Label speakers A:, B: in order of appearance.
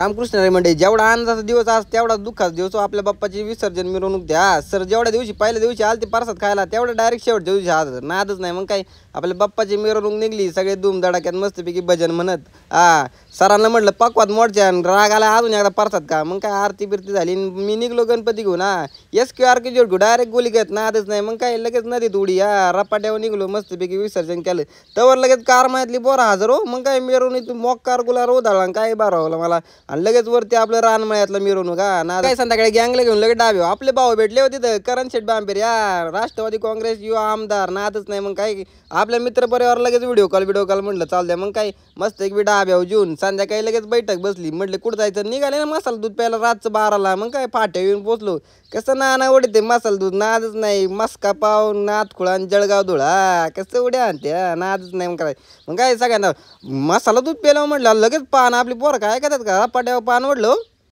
A: रामकृष्ण हरी मंडळी, जेवढा आनंदाचा दिवस आज तेवढा दुःखाचा दिवस आपल्या बाप्पाची विसर्जन मिरवणूक द्या सर. जेवढ्या दिवशी पहिल्या दिवशी आलते परसाद खायला तेवढं डायरेक्ट शेवटच्या दिवशी आज नादच नाही. मग काय आपल्या बाप्पाची मिरवणूक निघली, सगळे धूमधडाक्यात मस्तपैकी भजन म्हणत. सरांना म्हटलं पकवात मोडच्या राग आला अजून एकदा परसाद का. मग काय आरती बिरती झाली, मी निघलो गणपती घेऊन. SQRK जोड डायरेक्ट गोली घेत नादच नाही. मग काय लगेच नदीत उडी रपाट्यावर निघलो, मस्तपैकी विसर्जन केलं. तवर लगेच कार माहितली पोरं हजर हो. मग काय मिरवणूक मोक्कार गुलार उधळला काय बारावलं मला. आणि लगेच वरती आपलं रानमळ्यातलं मिरवणूक ना काय संध्याकाळी गँगला घेऊन लगेच डावे आपले भाऊ भेटले होते तिथं. करण शेठ बांबेर राष्ट्रवादी काँग्रेस युवा आमदार नादच नाही. मग काय आपल्या मित्र परिवार लगेच व्हिडिओ कॉल म्हटलं चालतंय. मग काय मस्त एक डाब्यावर जेवून संध्याकाळी लगेच बैठक बसली. म्हटलं कुठं जायचं, निघाले ना मसाला दूध प्यायला रातचं 12ला. मग काय फाट्या येऊन पोचलो. कसं ना उडते मसाला दूध नादच नाही. मस्का पाव नाथखुळा जळगाव धुळा कसं उड्या आणते नादच नाही. मग काय सगळ्यांना मसाला दूध प्यायला म्हटलं लगेच पान आपली पोरं काय करतात का पाट्यावर पान ओढलो.